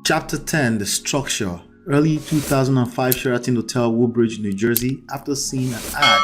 Chapter 10, The Structure. Early 2005, Sheraton Hotel, Woodbridge, New Jersey. After seeing an ad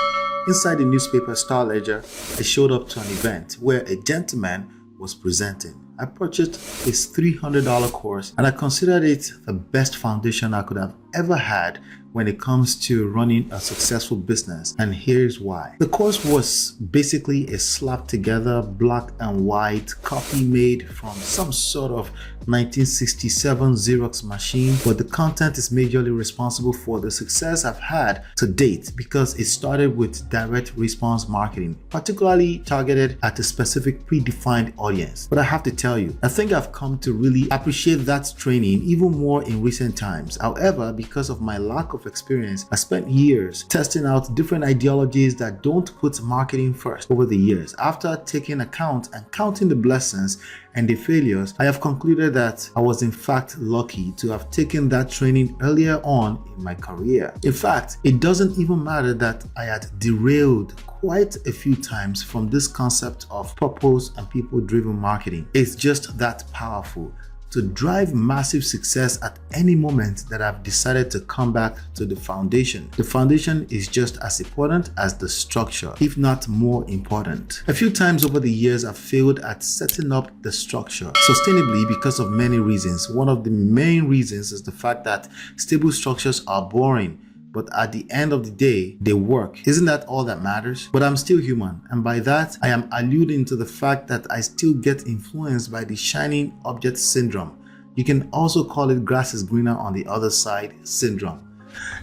inside the newspaper Star Ledger, I showed up to an event where a gentleman was presenting. I purchased his $300 course and I considered it the best foundation I could have ever had when it comes to running a successful business, and here's why. The course was basically a slapped together black and white copy made from some sort of 1967 Xerox machine, but the content is majorly responsible for the success I've had to date because it started with direct response marketing, particularly targeted at a specific predefined audience. But I have to tell you, I think I've come to really appreciate that training even more in recent times. However, because of my lack of experience, I spent years testing out different ideologies that don't put marketing first. Over the years, after taking account and counting the blessings and the failures, I have concluded that I was in fact lucky to have taken that training earlier on in my career. In fact, it doesn't even matter that I had derailed quite a few times from this concept of purpose and people-driven marketing. It's just that powerful to drive massive success at any moment that I've decided to come back to the foundation. The foundation is just as important as the structure, if not more important. A few times over the years, I've failed at setting up the structure sustainably because of many reasons. One of the main reasons is the fact that stable structures are boring, but at the end of the day, they work. Isn't that all that matters? But I'm still human, and by that, I am alluding to the fact that I still get influenced by the shining object syndrome. You can also call it grass is greener on the other side syndrome.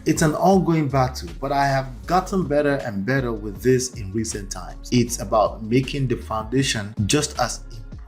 It's an ongoing battle, but I have gotten better and better with this in recent times. It's about making the foundation just as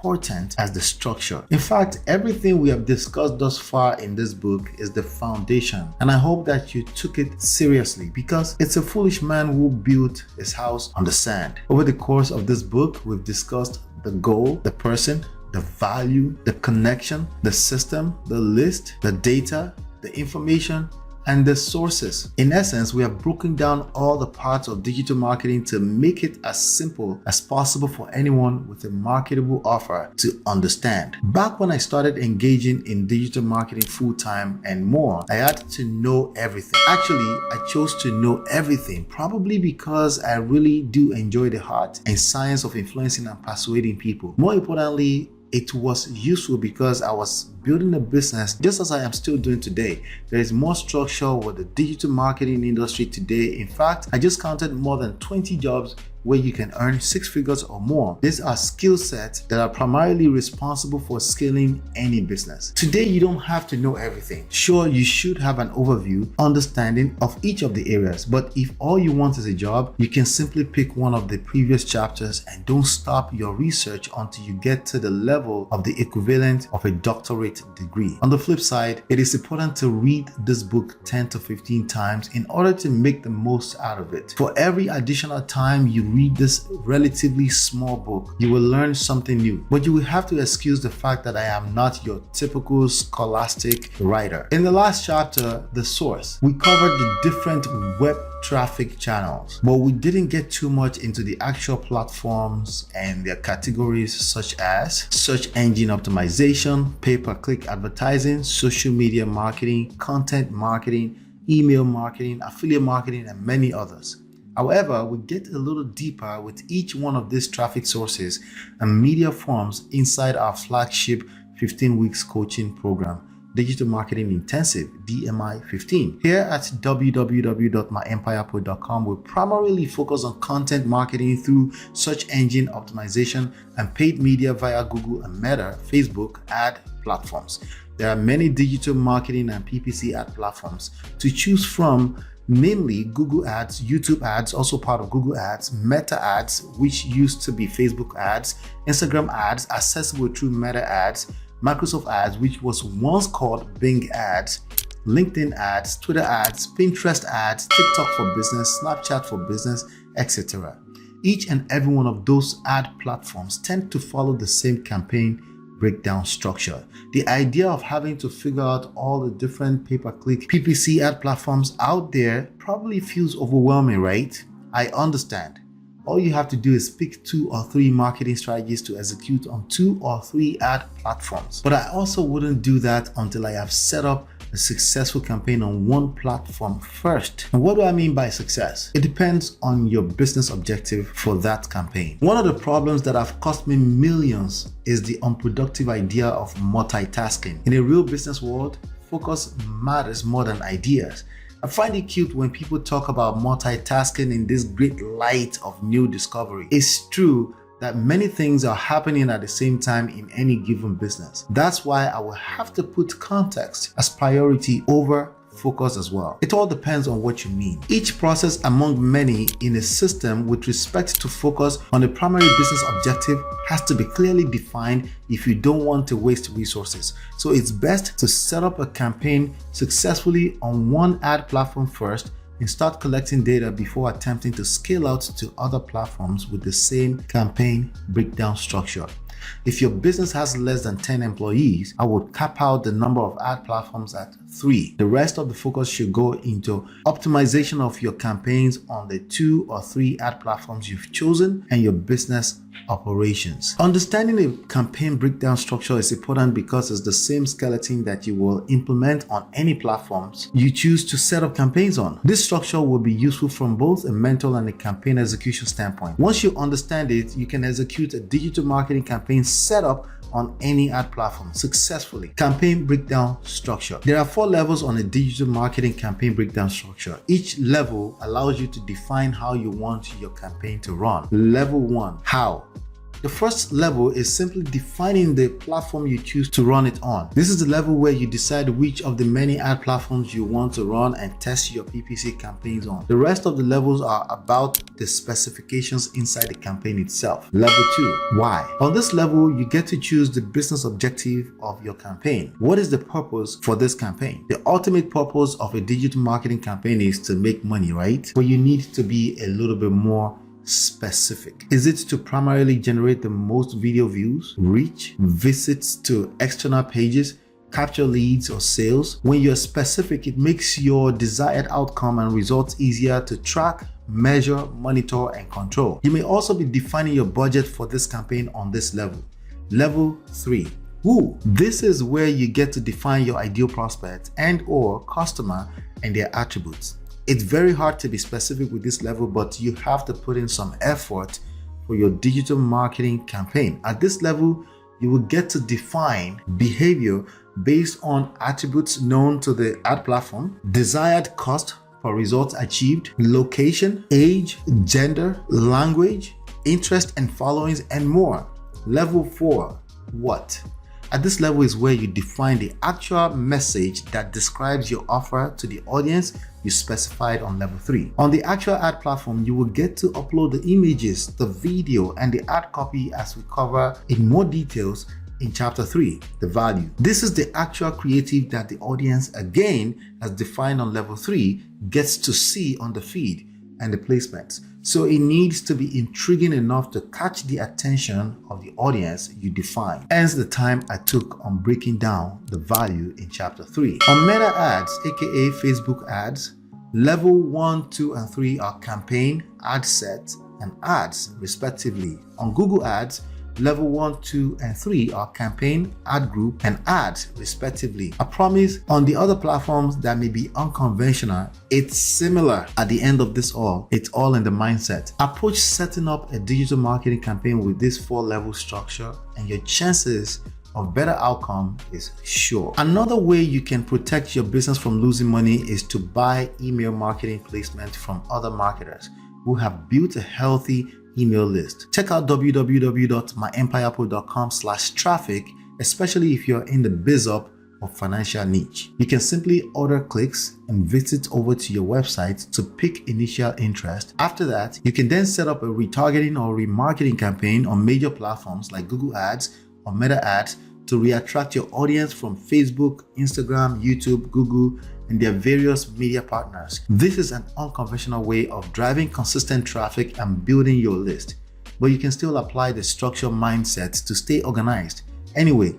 important as the structure. In fact, everything we have discussed thus far in this book is the foundation, and I hope that you took it seriously because it's a foolish man who built his house on the sand. Over the course of this book, we've discussed the goal, the person, the value, the connection, the system, the list, the data, the information, and the sources. In essence, we have broken down all the parts of digital marketing to make it as simple as possible for anyone with a marketable offer to understand. Back when I started engaging in digital marketing full-time and more, I had to know everything. Actually, I chose to know everything probably because I really do enjoy the art and science of influencing and persuading people. More importantly, it was useful because I was building a business just as I am still doing today. There is more structure with the digital marketing industry today. In fact, I just counted more than 20 jobs where you can earn 6 figures or more. These are skill sets that are primarily responsible for scaling any business. Today, you don't have to know everything. Sure, you should have an overview, understanding of each of the areas, but if all you want is a job, you can simply pick one of the previous chapters and don't stop your research until you get to the level of the equivalent of a doctorate degree. On the flip side, it is important to read this book 10 to 15 times in order to make the most out of it. For every additional time you read this relatively small book, you will learn something new, but you will have to excuse the fact that I am not your typical scholastic writer. In the last chapter, The Source, we covered the different web traffic channels, but we didn't get too much into the actual platforms and their categories such as search engine optimization, pay-per-click advertising, social media marketing, content marketing, email marketing, affiliate marketing, and many others. However, we get a little deeper with each one of these traffic sources and media forms inside our flagship 15 weeks coaching program, Digital Marketing Intensive, DMI 15. Here at www.myempirepro.com, we primarily focus on content marketing through search engine optimization and paid media via Google and Meta, Facebook ad platforms. There are many digital marketing and PPC ad platforms to choose from, namely Google Ads, YouTube Ads, also part of Google Ads, Meta Ads, which used to be Facebook Ads, Instagram Ads, accessible through Meta Ads, Microsoft Ads, which was once called Bing Ads, LinkedIn Ads, Twitter Ads, Pinterest Ads, TikTok for Business, Snapchat for Business, etc. Each and every one of those ad platforms tend to follow the same campaign breakdown structure. The idea of having to figure out all the different pay-per-click PPC ad platforms out there probably feels overwhelming, right? I understand. all you have to do is pick 2 or 3 marketing strategies to execute on 2 or 3 ad platforms. But I also wouldn't do that until I have set up a successful campaign on one platform first. And what do I mean by success? It depends on your business objective for that campaign. One of the problems that have cost me millions is the unproductive idea of multitasking. In a real business world, focus matters more than ideas. I find it cute when people talk about multitasking in this great light of new discovery. It's true that many things are happening at the same time in any given business. That's why I will have to put context as priority over focus as well. It all depends on what you mean. Each process among many in a system with respect to focus on the primary business objective has to be clearly defined if you don't want to waste resources. So it's best to set up a campaign successfully on one ad platform first and start collecting data before attempting to scale out to other platforms with the same campaign breakdown structure. If your business has less than 10 employees, I would cap out the number of ad platforms at 3. The rest of the focus should go into optimization of your campaigns on the 2 or 3 ad platforms you've chosen and your business operations. Understanding the campaign breakdown structure is important because it's the same skeleton that you will implement on any platforms you choose to set up campaigns on. This structure will be useful from both a mental and a campaign execution standpoint. Once you understand it, you can execute a digital marketing campaign setup on any ad platform successfully. Campaign breakdown structure. There are 4 levels on a digital marketing campaign breakdown structure. Each level allows you to define how you want your campaign to run. Level 1, how. The first level is simply defining the platform you choose to run it on. This is the level where you decide which of the many ad platforms you want to run and test your PPC campaigns on. The rest of the levels are about the specifications inside the campaign itself. Level 2, why. On this level, you get to choose the business objective of your campaign. What is the purpose for this campaign? The ultimate purpose of a digital marketing campaign is to make money, right? But you need to be a little bit more specific. Is it to primarily generate the most video views, reach, visits to external pages, capture leads or sales? When you're specific, it makes your desired outcome and results easier to track, measure, monitor, and control. You may also be defining your budget for this campaign on this level. Level 3. Who? This is where you get to define your ideal prospect and or customer and their attributes. It's very hard to be specific with this level, but you have to put in some effort for your digital marketing campaign. At this level, you will get to define behavior based on attributes known to the ad platform, desired cost per results achieved, location, age, gender, language, interest and followings, and more. Level 4, what? At this level is where you define the actual message that describes your offer to the audience you specified on level 3. On the actual ad platform, you will get to upload the images, the video, and the ad copy as we cover in more details in chapter 3, the value. This is the actual creative that the audience, again, as defined on level 3, gets to see on the feed and the placements. So it needs to be intriguing enough to catch the attention of the audience you define. Hence the time I took on breaking down the value in chapter 3. On Meta ads, aka Facebook ads, level 1, 2, and 3 are campaign, ad set, and ads respectively. On Google ads, level 1, 2, and 3 are campaign, ad group, and ads respectively. I promise on the other platforms that may be unconventional, it's similar. At the end of this all, it's all in the mindset. Approach setting up a digital marketing campaign with this 4-level structure and your chances of better outcome is sure. Another way you can protect your business from losing money is to buy email marketing placement from other marketers who have built a healthy email list. Check out www.myempirepro.com/traffic, especially if you're in the biz up or financial niche. You can simply order clicks and visit over to your website to pick initial interest. After that, you can then set up a retargeting or remarketing campaign on major platforms like Google Ads or Meta Ads to reattract your audience from Facebook, Instagram, YouTube, Google, and their various media partners. This is an unconventional way of driving consistent traffic and building your list, but you can still apply the structure mindset to stay organized. Anyway,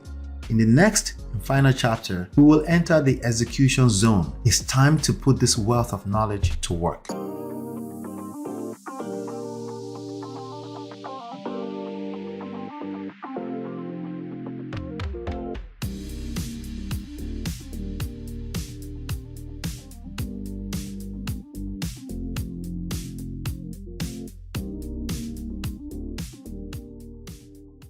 in the next and final chapter, we will enter the execution zone. It's time to put this wealth of knowledge to work.